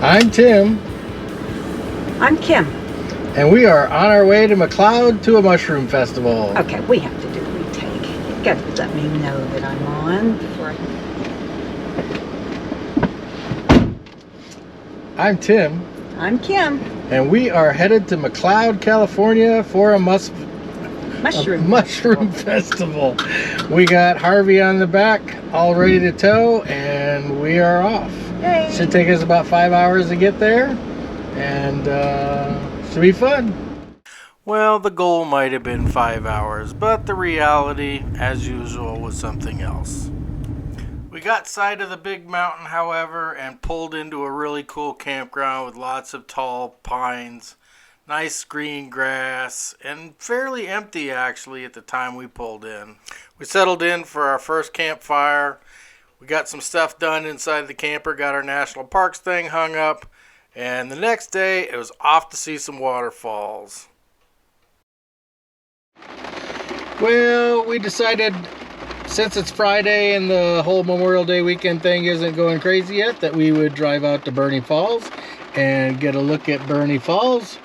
I'm Tim. I'm Kim. And we are on our way to McCloud to a mushroom festival. Okay, we have to do a retake. You gotta let me know that I'm on before I'm Tim. I'm Kim. And we are headed to McCloud, California for a mushroom festival. We got Harvey on the back, all ready to tow, and we are off. Yay. Should take us about 5 hours to get there, and should be fun. Well, the goal might have been 5 hours, but the reality, as usual, was something else. We got sight of the big mountain, however, and pulled into a really cool campground with lots of tall pines, nice green grass, and fairly empty actually at the time we pulled in. We settled in for our first campfire. We got some stuff done inside the camper, got our national parks thing hung up, and the next day it was off to see some waterfalls. Well, we decided, since it's Friday and the whole Memorial Day weekend thing isn't going crazy yet, that we would drive out to Bernie Falls and get a look at Bernie Falls.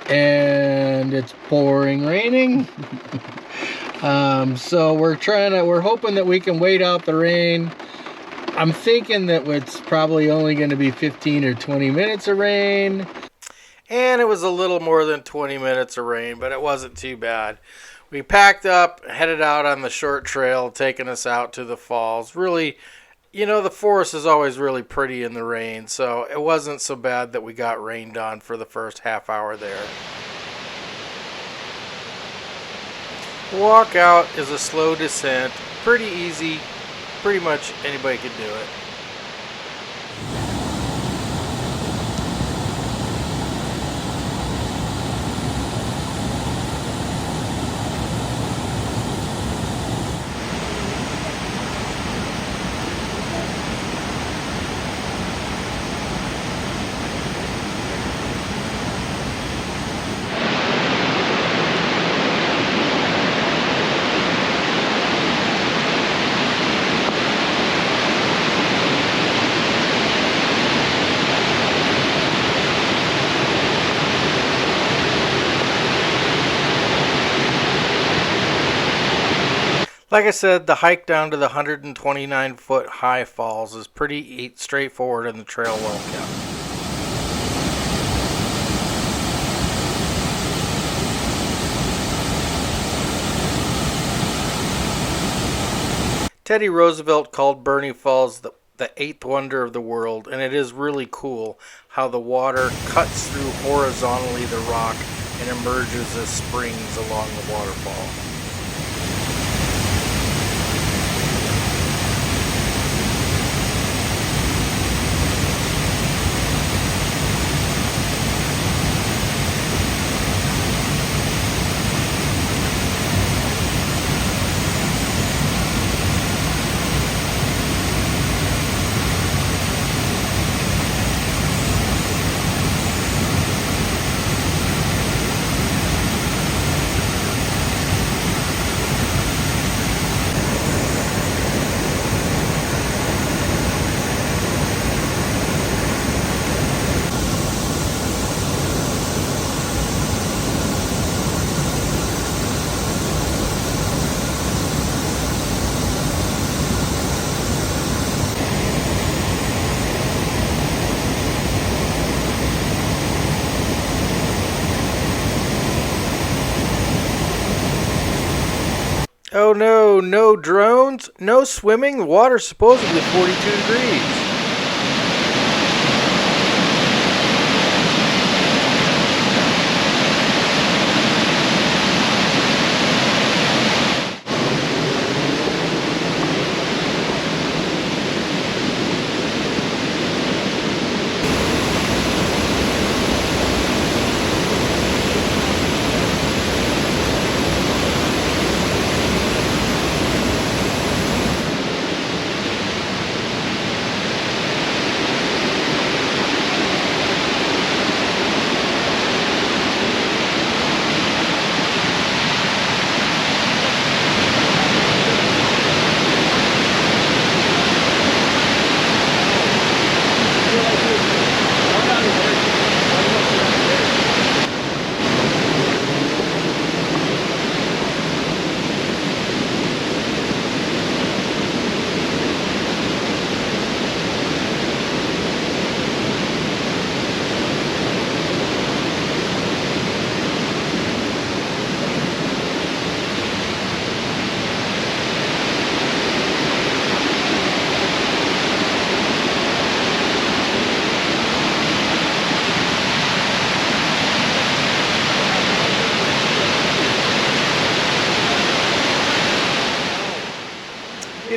And it's pouring raining. So we're hoping that we can wait out the rain. I'm thinking that it's probably only going to be 15 or 20 minutes of rain. And it was a little more than 20 minutes of rain, but it wasn't too bad. We packed up, headed out on the short trail, taking us out to the falls. Really, the forest is always really pretty in the rain, so it wasn't so bad that we got rained on for the first half hour there. The walk out is a slow descent, pretty easy, pretty much anybody could do it. Like I said, the hike down to the 129-foot high falls is pretty straightforward and the trail well kept. Teddy Roosevelt called Bernie Falls the eighth wonder of the world, and it is really cool how the water cuts through horizontally the rock and emerges as springs along the waterfall. Oh no, no drones, no swimming, the water's supposedly 42 degrees.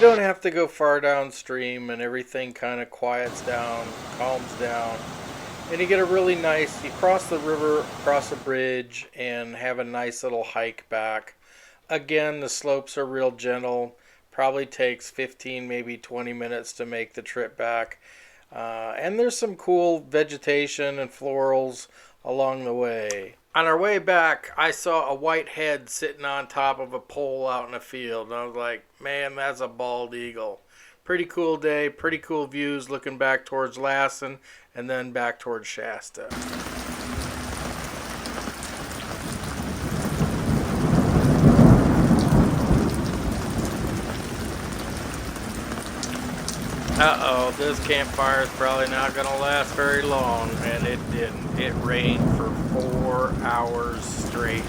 don't have to go far downstream, and everything kind of quiets down, calms down. And you get a really nice, you cross the river, cross a bridge, and have a nice little hike back. Again, the slopes are real gentle. Probably takes 15, maybe 20 minutes to make the trip back. And there's some cool vegetation and florals along the way. On our way back, I saw a white head sitting on top of a pole out in a field. And I was like, man, that's a bald eagle. Pretty cool day, pretty cool views looking back towards Lassen and then back towards Shasta. Uh-oh, this campfire is probably not going to last very long, and it didn't. It rained for 4 hours straight.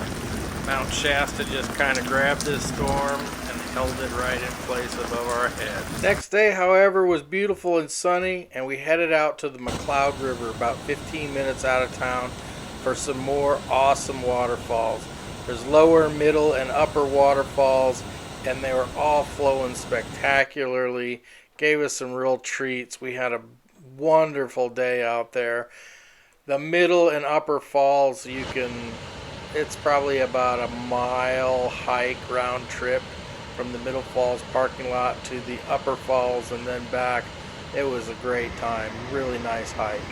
Mount Shasta just kind of grabbed this storm and held it right in place above our heads. Next day, however, was beautiful and sunny, and we headed out to the McCloud River about 15 minutes out of town for some more awesome waterfalls. There's lower, middle, and upper waterfalls, and they were all flowing spectacularly. Gave us some real treats. We had a wonderful day out there. The middle and upper falls, it's probably about a mile hike round trip from the middle falls parking lot to the upper falls and then back. It was a great time. Really nice hike.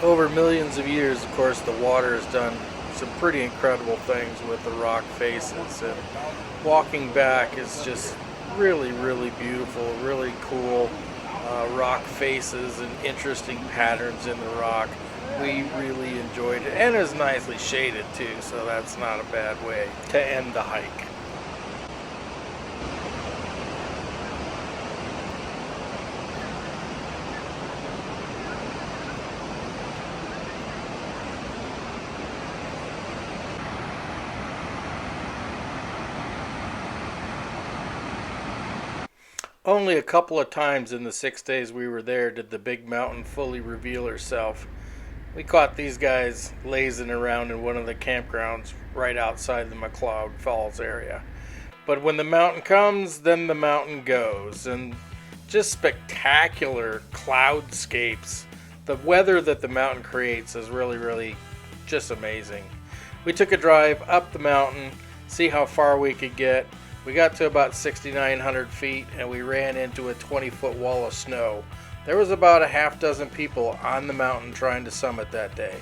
Over millions of years, of course, the water has done some pretty incredible things with the rock faces, and walking back is just really, really beautiful, really cool rock faces and interesting patterns in the rock. We really enjoyed it, and it's nicely shaded too, so that's not a bad way to end the hike. Only a couple of times in the 6 days we were there did the big mountain fully reveal herself. We caught these guys lazing around in one of the campgrounds right outside the McCloud Falls area. But when the mountain comes, then the mountain goes. And just spectacular cloudscapes. The weather that the mountain creates is really, really just amazing. We took a drive up the mountain, see how far we could get. We got to about 6,900 feet and we ran into a 20-foot wall of snow. There was about a half dozen people on the mountain trying to summit that day.